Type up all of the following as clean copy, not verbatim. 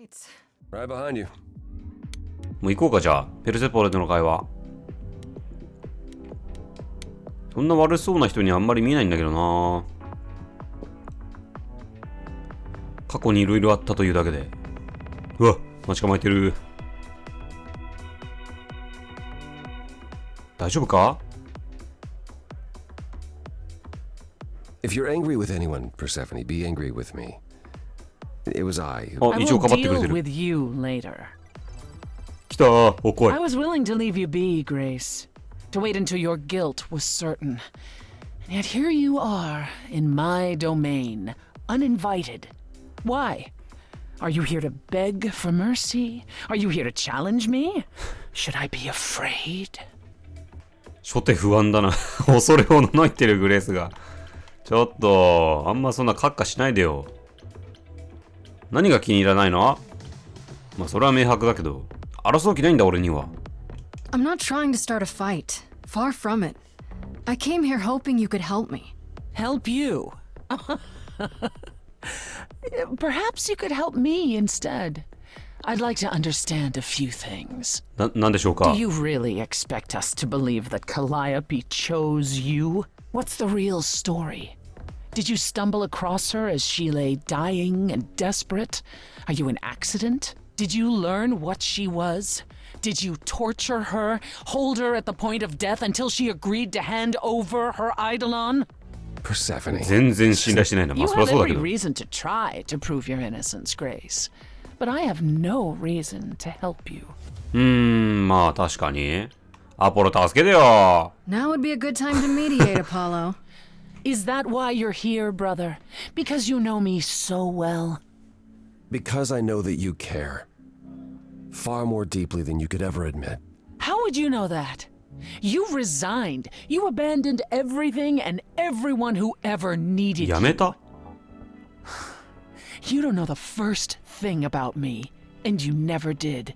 Thanks. Right behind you. もう行こうか、じゃあ。ペルセポレとの会話。そんな悪そうな人にあんまり見えないんだけどな。過去にいろいろあったというだけで。うわ、待ち構えてる。大丈夫か？ If you're angry with anyone, Persephone, be angry with me. It was I. Oh, I ichou will kabatte deal kureteru. with you later. 来たー。お、来い。 I was willing to leave you be, Grace. To wait until your guilt was certain. And yet here you are, in my domain, uninvited. Why? Are you here to beg for mercy? Are you here to challenge me? Should I be afraid? 初手不安だな。恐れをののいてるグレースが。ちょっと、あんまそんなカッカしないでよ。何が気に入らないの？まあそれは明白だけど、争う気ないんだ俺には。I'm not trying to start a fight. Far from it. I came here hoping you could help me. Help you? Perhaps you could help me instead. I'd like to understand a few things. なんでしょうか？ Do you really expect us to believe that Calliope chose you? What's the real story? Did you stumble across her as she lay dying and desperate? Are you an accident? Did you learn what she was? Did you torture her, hold her at the point of death until she agreed to hand over her eidolon? Persephone. 全然信頼してないな。ま You あそりゃ have そうだけ every ど。reason to try to prove your innocence, Grace. But I have no reason to help you. まあ確かに。アポロ助けてよ。 Now would be a good time to mediate, Apollo. Is that why you're here, brother? Because you know me so well? Because I know that you care. Far more deeply than you could ever admit. How would you know that? You resigned. You abandoned everything and everyone who ever needed やめた？ you. You don't know the first thing about me, and you never did.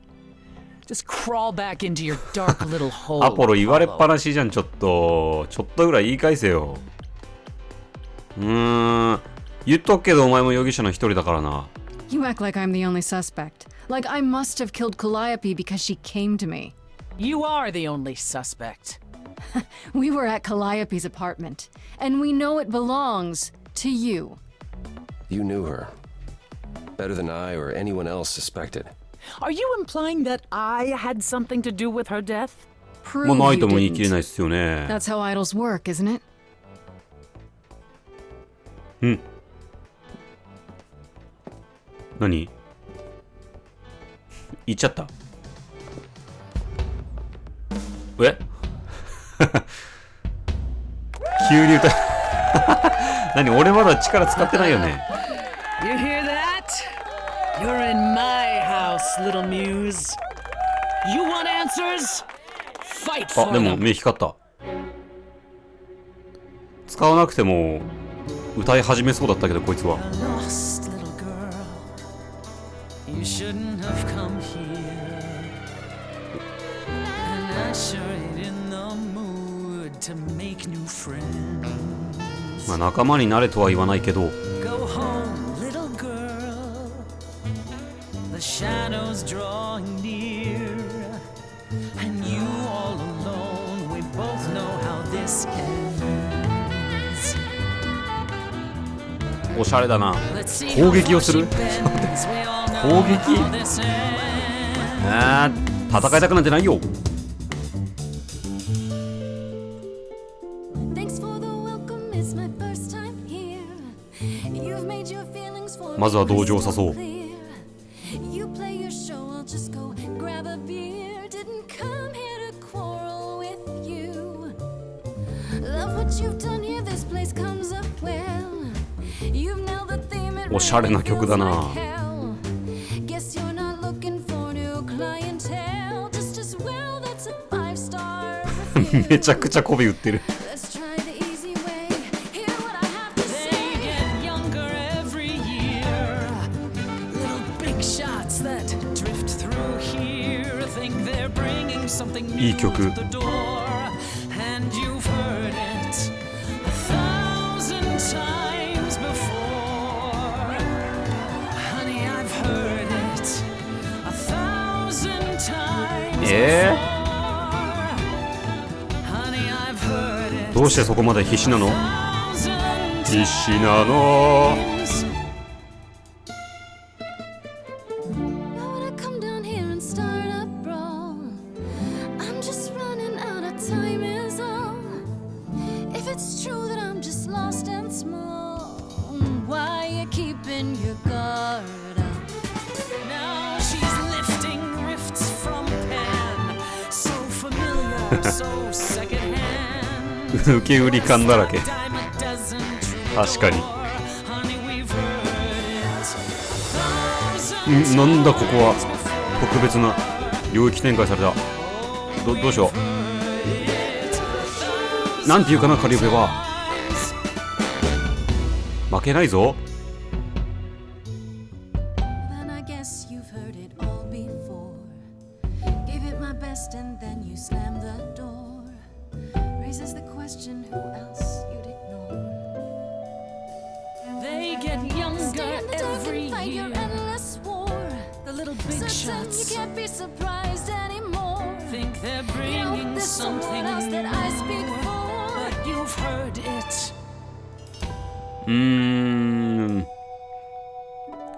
Just crawl back into your dark little hole. アポロ言われっ Apollo. ぱなしじゃん、ちょっとぐらい言い返せよ。言っとくけどお前も容疑者の一人だからな。 You act like I'm the only suspect. Like I must have killed Calliope because she came to me. You are the only suspect. We were at Calliope's apartment, and we know it belongs to you. You knew her. Better than I or anyone else suspected. Are you implying that I had something to do with her death? まあ Prove ない you とも言い切れない didn't. っすよね。 That's how idols work, isn't it? 何？言っちゃった。え急に歌何俺まだ力使ってないよね。 You hear that? You're in my house, little muse. You want answers? Fight あ、 for でも them. 目光った。使わなくても歌い始めそうだったけどこいつは。 Lost little girl. You shouldn't have come here. And I sure ain't in the mood to make new friends. まあ仲間になれとは言わないけど。 Go home, little girl. The shadows drawing near. And you all alone. We both know how this ends. おしゃれだな。 Let's see 攻 how 撃を far す she る bends. We all know 攻撃 how this ends. 戦いたくなんてないよ。 Thanks for the welcome. It's my first time here. You've made your feelings for まずは同情を誘おう。 You play your show, I'll just go grab a beer. Didn't come here to quarrel with you. Love what you've done here, this place comes up well. You've nailed the theme, it おしゃれな曲だな。 really feels like hell. Guess you're not looking for new clientele. Just as well, that's a 5-star review. めちゃくちゃ媚び売ってる。 Let's try the easy way. Hear what I have to They say. get younger every year. Little big shots that drift through here think they're bringing something いい new 曲。 to the door. And you've heard it 1,000 times before. Honey, I've heard it どうしてそこまで必死なの？必死なの。受け売り感だらけ。確かに。なんだここは特別な領域展開された。どうしよう。なんていうかな、カリオペは。負けないぞ。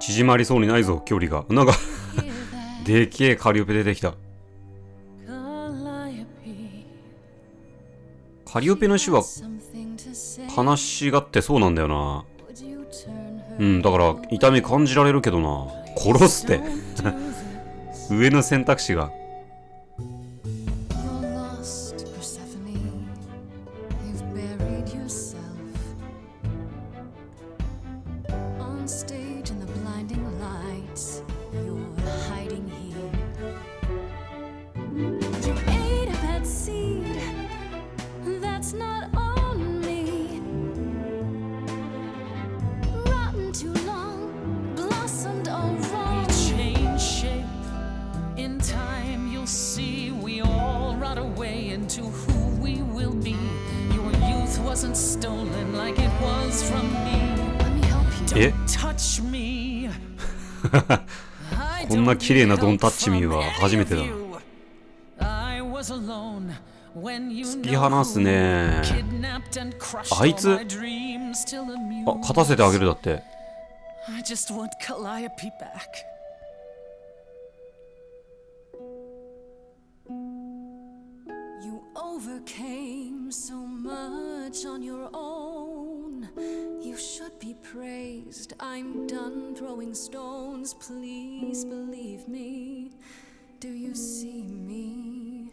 縮まりそうにないぞ、距離が。なんかでけえカリオペ出てきた。カリオペの死は悲しがってそうなんだよな。だから痛み感じられるけどな。殺すって上の選択肢が。こんな綺麗なドンタッチミーは初めてだ。突き放すね。あいつ、勝たせてあげるだって。Overcame so much on your own. You should be praised. I'm done throwing stones. Please believe me. Do you see me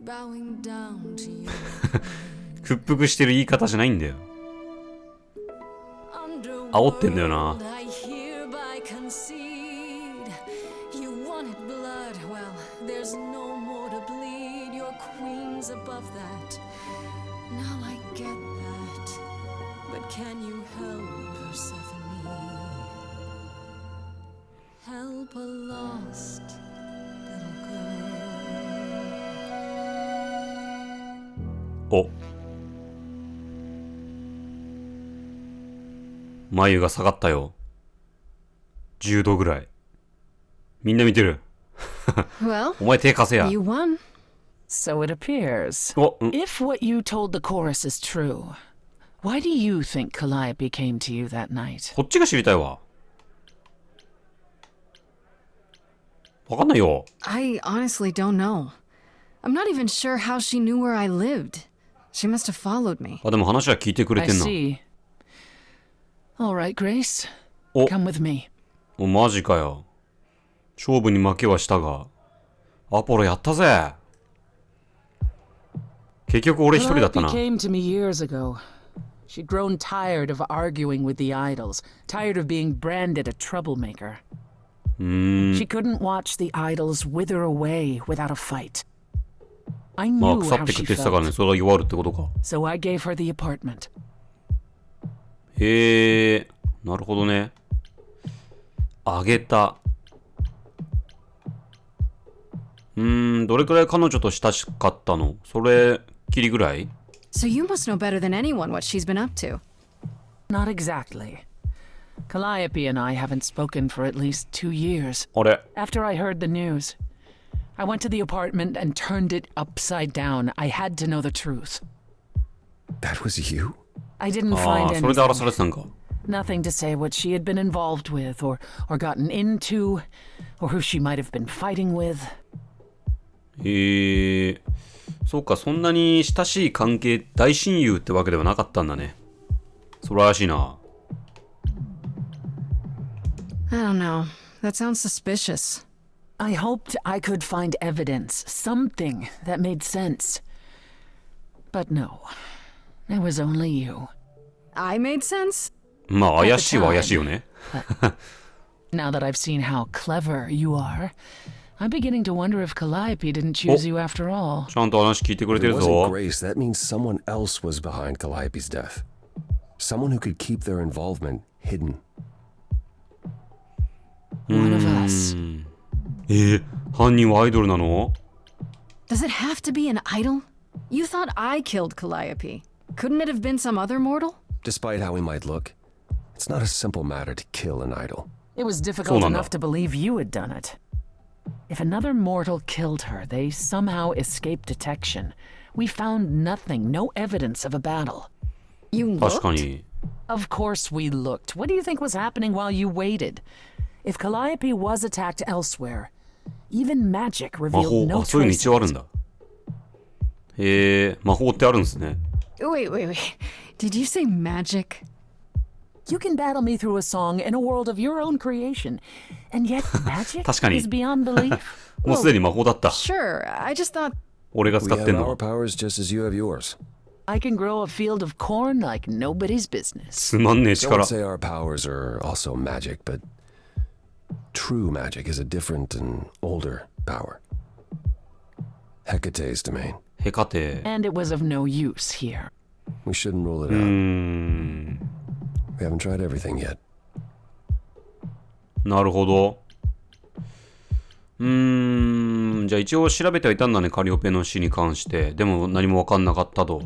bowing down to you? 屈服してる言い方じゃないんだよ。煽ってんだよな。Above that. Now I get that. But can you help Persephone? Help a lost little girl. お。眉が下がったよ。10度ぐらい。みんな見てる。Well, お前手貸せや。 You won. So it appears. If what you told the chorus is true, why do you think Calliope came to you that night? こっちが知りたいわ。わかんないよ。I honestly don't know. I'm not even sure how she knew where I lived. She must have followed me. あ、でも話は聞いてくれ I てんな。see. All right, Grace. Come with me. お、マジかよ。勝負に負けはしたが、アポロやったぜ。結局俺一人だったな。Came to me years ago. She'd grown tired of arguing with the idols, tired of being branded a troublemaker. She couldn't watch the idols wither away without a fight. I まあ knew 腐っ how てくっ she てしたからね、 felt, それが弱るってことか。 so I gave her the apartment. へえ、なるほどね。あげた。どれくらい彼女と親しかったの？それきりぐらい？ So you must know better than anyone what she's been up to. Not exactly. Calliope and I haven't spoken for at least 2 years. あれ？ After I heard the news, I went to the apartment and turned it upside down. I had to know the truth. That was you? I didn't あ find あ、それで荒らさ anything. れてたんか。Nothing to say what she had been involved with or gotten into or who she might have been fighting with. そうか、そんなに親しい関係、大親友ってわけではなかったんだね。それらしいな。I don't know. That sounds suspicious. I hoped I could find evidence, something that made sense. But no, it was only you. I made sense? まあ、怪しいは怪しいよね。Now that I've seen how clever you are, I'm beginning to wonder if Calliope didn't choose you after all. ちゃんと話聞いてくれ If て it る wasn't ぞ。 Grace, that means someone else was behind Calliope's death. Someone who could keep their involvement hidden. One of us. 犯人はアイドルなの？ Does it have to be an idol? You thought I killed Calliope. Couldn't it have been some other mortal? Despite how he might look, it's not a simple matter to kill an idol. It was difficult Sonanda. enough to believe you had done it. If another mortal killed her, they somehow escaped detection. We found nothing, no evidence of a battle. You 確か looked? に。 Of course we looked. What do you think was happening while you waited? If Calliope was attacked elsewhere, even magic 魔 revealed 法、 no あ、そういうの trace 一応あ of るん it. だ。魔法ってあるんですね。Wait. Did you say magic? You can battle me through a song in a world of your own creation, and yet magic 確かに。 is beyond belief. もうすでに魔法だった。 Sure, I just thought. 俺が We 使って have んの our は。 powers just as you have yours. I can grow a field of corn like nobody's business. つまんねえ Don't 力。 say our powers are also magic, but true magic is a different and older power. Hecate's domain. ヘカテ。 And it was of no use here. We shouldn't rule it out. We haven't tried everything yet. なるほど。じゃあ一応調べてはいたんだね、カリオペの死に関して。でも何も分かんなかったと。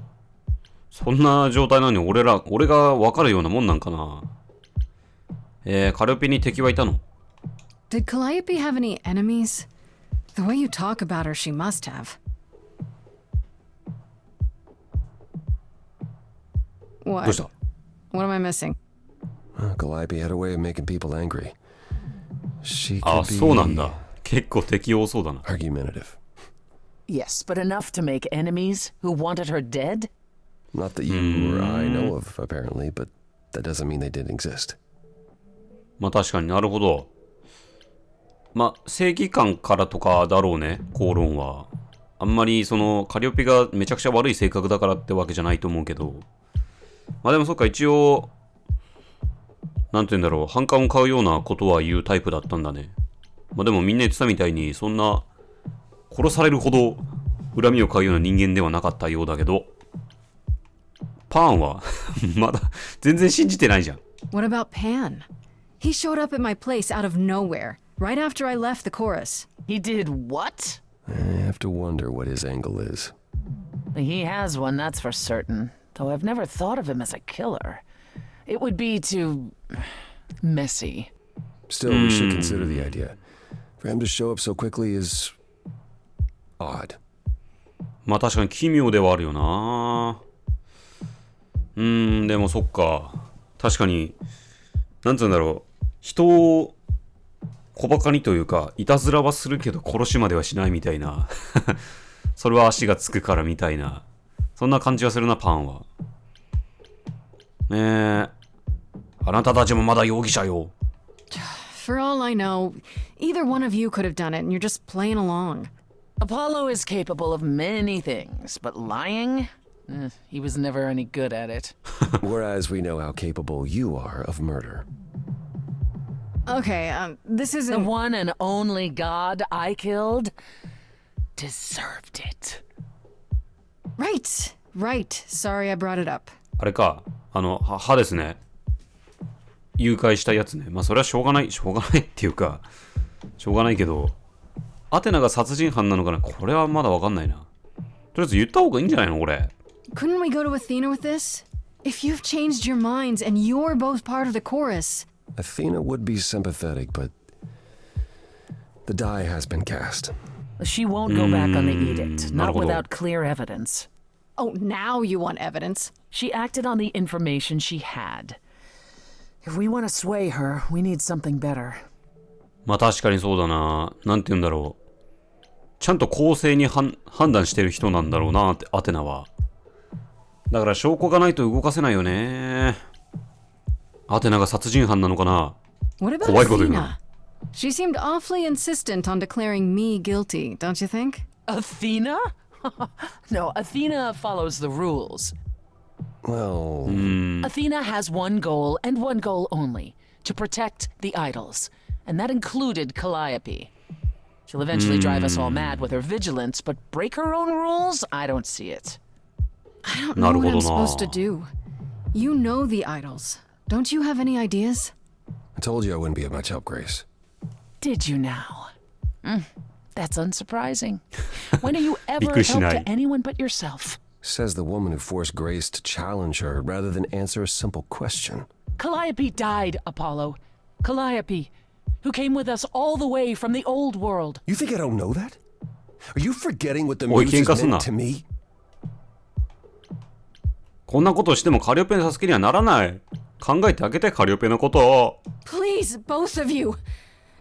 そんな状態なのに俺が分かるようなもんなんかな。カリオペに敵はいたの？ Did Calliope have any enemies? The way you talk about her, she must have. What? どうした？ What am I missing? Calliope had a way of making people angry. She あ、 could そうなん be だ。結構敵多そうだな。 argumentative. Yes, but enough to make enemies who wanted her dead? Not that you or I know of, apparently, but that doesn't mean they didn't exist. まあ確かになるほど。まあ正義感からとかだろうね、口論は。あんまりそのカリオペがめちゃくちゃ悪い性格だからってわけじゃないと思うけど。まあでもそっか、一応なんて言うんだろう、反感を買うようなことは言うタイプだったんだね。まあでもみんな言ってたみたいに、そんな殺されるほど恨みを買うような人間ではなかったようだけど、パンはまだ全然信じてないじゃん。What about Pan? He showed up at my place out of nowhere, right after I left the chorus. He did what? I have to wonder what his angle is. He has one, that's for certain. Though I've never thought of him as a killer. It would be too messy. Still, we should consider the idea. For him to show up so quickly is odd. まあ確かに奇妙ではあるよな。でもそっか。確かに、なんつうんだろう。人を小馬鹿にというか、いたずらはするけど殺しまではしないみたいな。それは足がつくからみたいな。そんな感じがするな、パンは。あなたたちもまだ容疑者よ。For all I know, either one of you could have done it and you're just playing along. Apollo is capable of many things, but lying? He was never any good at it. Whereas we know how capable you are of murder. Okay, this The isn't. one and only god I killed deserved it. Right. Sorry I brought it up. あれか、歯ですね。誘拐したやつね。まあそれはしょうがないっていうか、しょうがないけど、アテナが殺人犯なのかな、これはまだわかんないな。とりあえず言った方がいいんじゃないの、俺。Couldn't we go to Athena with this? If you've changed your minds and you're both part of the chorus. Athena would be sympathetic, but the die has been cast. She won't go back on the edict, not なるほど。 without clear evidence. Oh, now you want evidence? She acted on the information she had. If we want to sway her, we need something better. まあ確かにそうだな。なんて言うんだろう。ちゃんと公正に判断してる人なんだろうなって、アテナは。だから証拠がないと動かせないよね。アテナが殺人犯なのかな。 What about 怖いこと言うな。 Athena? She seemed awfully insistent on declaring me guilty, don't you think? Athena? No, Athena follows the rules. Well, Athena has one goal and one goal only, to protect the idols. And that included Calliope. She'll eventually drive us all mad with her vigilance, but break her own rules? I don't see it. I don't know what なるほどな。 I'm supposed to do. You know the idols. Don't you have any ideas? I told you I wouldn't be of much help, Grace. Did you now? That's unsurprising. When are you びっ ever くりし help ない。 to anyone but yourself? Says the woman who forced Grace to challenge her rather than answer a simple question. Calliope died, Apollo. Calliope, who came with us all the way from the old world. You think I don't know that? Are you forgetting what the Oi, muses 喧嘩すんな。 meant to me? こんなことしてもカリオペの助けにはならない。考えてあげて、カリオペのことを。 Please, both of you.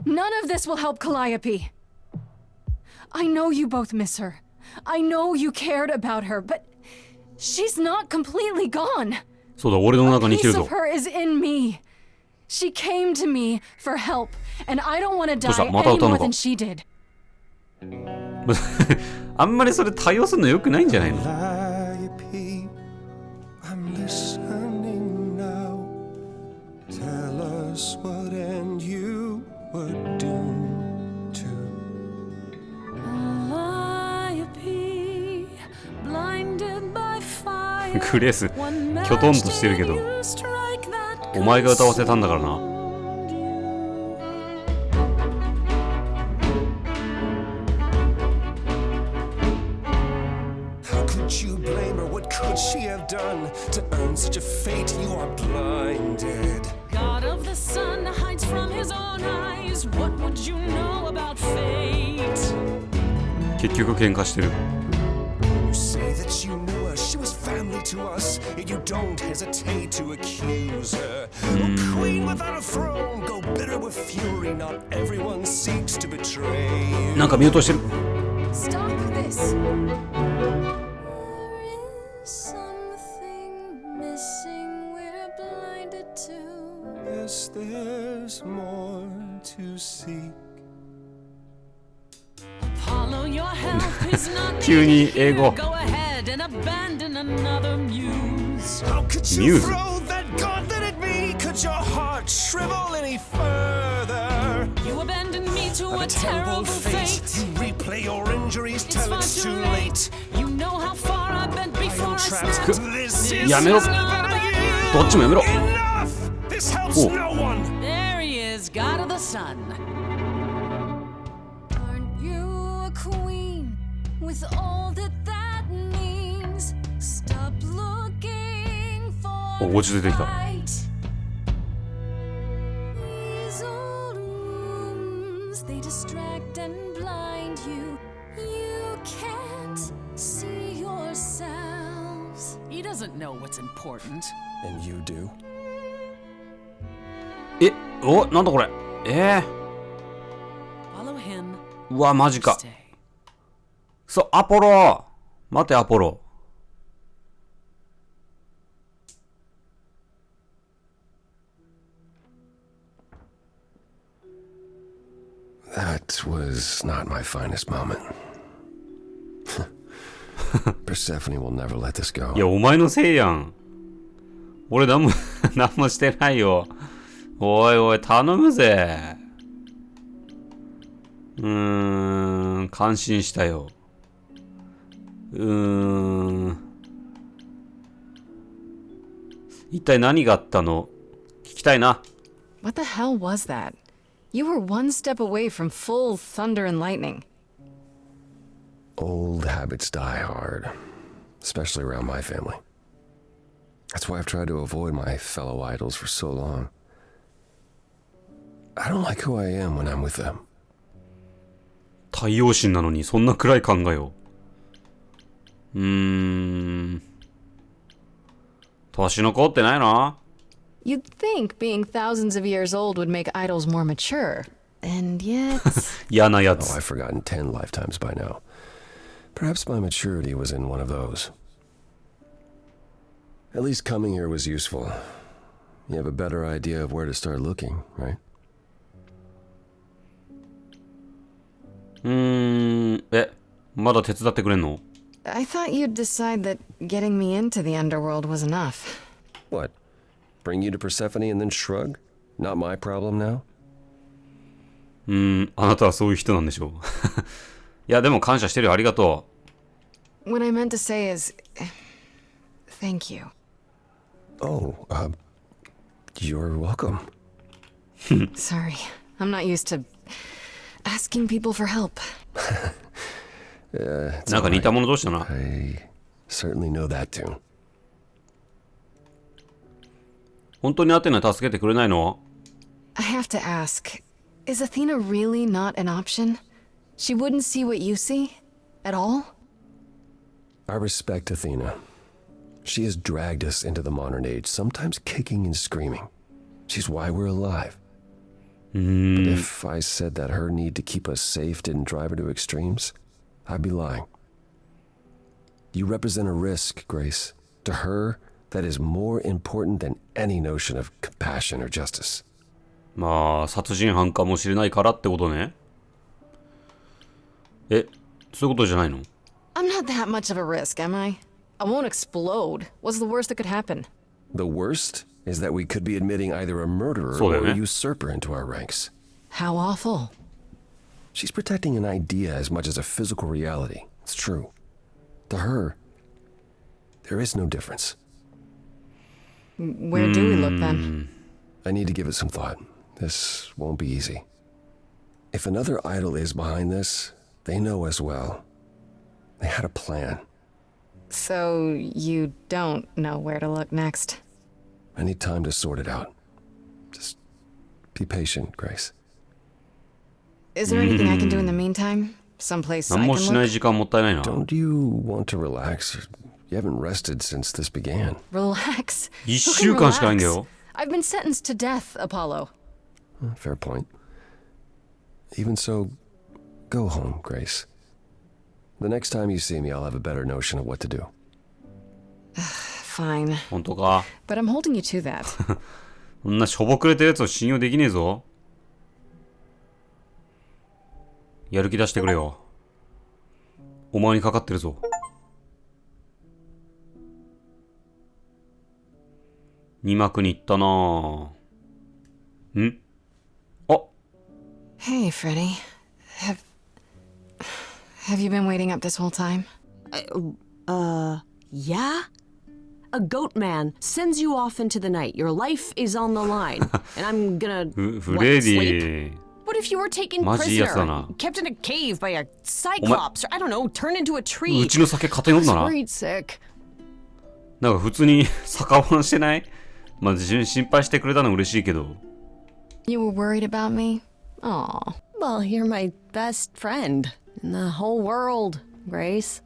None of this will help Calliope. I know you both miss her. I know you cared about her, but she's not completely gone. そうだ、俺の A 中に生き piece るぞ of。her is in me. She came to me for help, and I don't want to どうした？ die また any 歌うの more か？ than she did. あんまりそれ対応するの良くないんじゃないの？ Calliope, I'm listening now. Tell us what end you were doomed to. Calliope, blinded by fire. グレース、きょとんとしてるけど、お前が歌わせたんだからな。 How could you blame her? What could she have done to earn such a fate? You are blinded. God of the sun hides from his own eyes. What would you know about fate? 結局喧嘩してる。 You say that you knew her, she was family to us, yet you don't hesitate to accuse her. A queen without a throne, go bitter with fury. Not everyone seeks to betray you. なんか見落としてる。 Stop this. There is something missing we're blinded to. Yes, there's more to seek. Apollo, your help is not 急に英語。 Go ahead and abandon another muse. How could you Music. throw that gauntlet at me? Could your heart shrivel any further? You abandoned me to Of a terrible fate. You replay your injuries It's till far it's too too late. late. You know how far I've been I before am I trapped. snapped. This is やめろ。 not about you. どっちもやめろ。 Enough! This helps Oh. no one. There he is, God of the sun. Aren't you a queen with all that that means? Stop looking for お、落ち着いてきた。 fight. These old wounds, they distract and blind you. You can't see yourselves. He doesn't know what's important. And you do. え、お、なんだこれ。Follow him. うわ、マジか。 Stay. そう、アポロ。待て、アポロ。 That was not my finest moment. Persephone will never let this go. いや、お前のせいやん。俺何も、何もしてないよ。おいおい、頼むぜ。感心したよ。一体何があったの？聞きたいな。 What the hell was that? You were one step away from full thunder and lightning. Old habits die hard, especially around my family. That's why I've tried to avoid my fellow idols for so long. I don't like who I am when I'm with them. 太陽神なのにそんな暗い考えを。年残ってないの？ You'd think being thousands of years old would make idols more mature. And yet... 嫌なや Oh, つ。 I've forgotten 10 lifetimes by now. Perhaps my maturity was in one of those. At least coming here was useful. You have a better idea of where to start looking, right? まだ手伝ってくれんの？ I thought you'd decide that getting me into the underworld was enough. What? Bring you to Persephone and then shrug? Not my problem now? あなたはそういう人なんでしょう。いや、でも感謝してるよ。ありがと What I meant to say is... Thank you. Oh, you're welcome. Sorry. I'm not used to asking people for help. う。なんか似たもの同士だな。 I certainly know that tune. 本当にアテナ助けてくれないの？ I have to ask, is Athena really not an option? She wouldn't see what you see? At all? I respect Athena. She has dragged us into the modern age, sometimes kicking and screaming. She's why we're alive. But if I said that her need to keep us safe didn't drive her to extremes, I'd be lying. You represent a risk, Grace. To her, that is more important than any notion of compassion or justice. まあ、殺人犯かもしれないからってことね。そういうことじゃないの？ I'm not that much of a risk, am I? I won't explode. What's the worst that could happen? The worst is that we could be admitting either a murderer So then, or a usurper into our ranks. How awful. She's protecting an idea as much as a physical reality. It's true. To her, there is no difference. Where do we look then? I need to give it some thought. This won't be easy. If another idol is behind this, they know as well. They had a plan. So you don't know where to look next? I need time to sort it out. Just be patient, Grace. Is there anything I can do in the meantime? Someplace I 何 can もしない look? 時間もったいないな。 Don't you want to relax? You haven't rested since this began. Relax. 1 Who 週 can 間しかないんだ relax? よ。 I've been sentenced to death, Apollo. Fair point. Even so, go home, Grace. The next time you see me, I'll have a better notion of what to do. Fine. 本当か？ But I'm holding you to that. そんなしょぼくれてるやつを信用できねえぞ。やる気出してくれよ。お前にかかってるぞ。2幕に行ったなぁ。ん？あ、 Hey, Freddy. Have you been waiting up this whole time? Yeah? A goat man sends you off into the night. Your life is on the line. And I'm gonna フレデ sleep? ィ。 What if you were taken マジいいやつだ prisoner? な。 Kept in a cave by a cyclops? Or I don't know, turned into a う tree? ちの酒勝手に飲んだな。 Worried sick. なんか普通に酒碗してない？まあ心配してくれたの嬉しいけど。 You were worried about me? Aw. Well, you're my best friend in the whole world, Grace.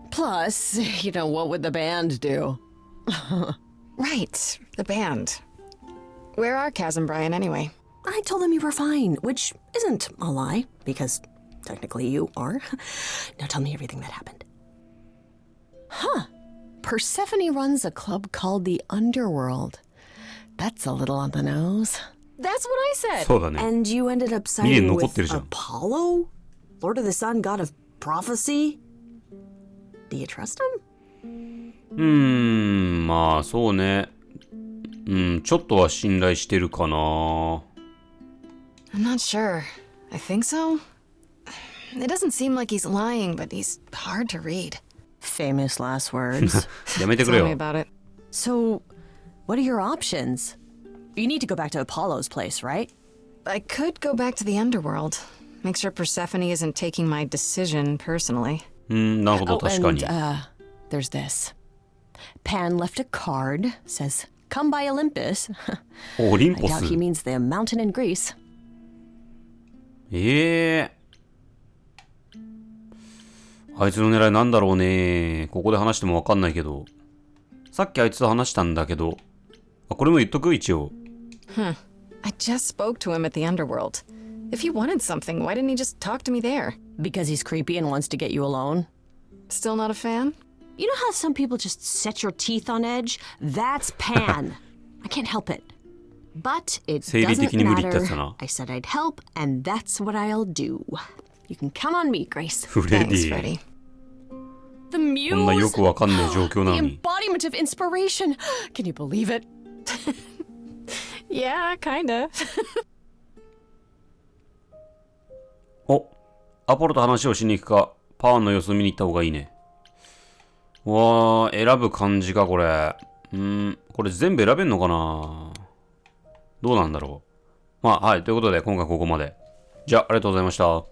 Plus, you know, what would the band do? Right, the band. Where are Kaz and Brian anyway? I told them you were fine, which isn't a lie, because technically you are. Now tell me everything that happened. Huh. Persephone runs a club called the Underworld. That's a little on the nose. That's what I said. そうだね。 And you ended up 未練 siding 残っ with てるじゃん。 Apollo? Lord of the Sun, God of Prophecy? Do you trust him? まあそうね。ちょっとは信頼してるかな。 I'm not sure. I think so. It doesn't seem like he's lying, but he's hard to read. Famous last words. やめてくれ Tell me よ。 about it. So, what are your options? You need to go back to Apollo's place, right? I could go back to the underworld. Make sure Persephone isn't taking my decision personally. なるほど、 Oh, 確か and に。 there's this. Pan left a card, says, come by Olympus. オリン I ポス doubt he means the mountain in Greece. あいつの狙いなんだろうね。ここで話してもわかんないけど。さっきあいつと話したんだけど。あ、これも言っとく一応。I just spoke to him at the underworld. If he wanted something, why didn't he just talk to me there? Because he's creepy and wants to get you alone. Still not a fan? You know how some people just set your teeth on edge? That's Pan. I can't help it. But it doesn't matter. I said I'd help, and that's what I'll do. You can count on me, Grace. フレデ Thanks, ィ。 Freddy. The muse. こんなよくわかんない状況な The のに。 embodiment of inspiration. Can you believe it? Yeah, kinda. お、アポロと話をしに行くか、パワーの様子を見に行った方がいいね。わー、選ぶ感じか、これ。これ全部選べんのかな？どうなんだろう。まあ、はい。ということで、今回ここまで。じゃあ、ありがとうございました。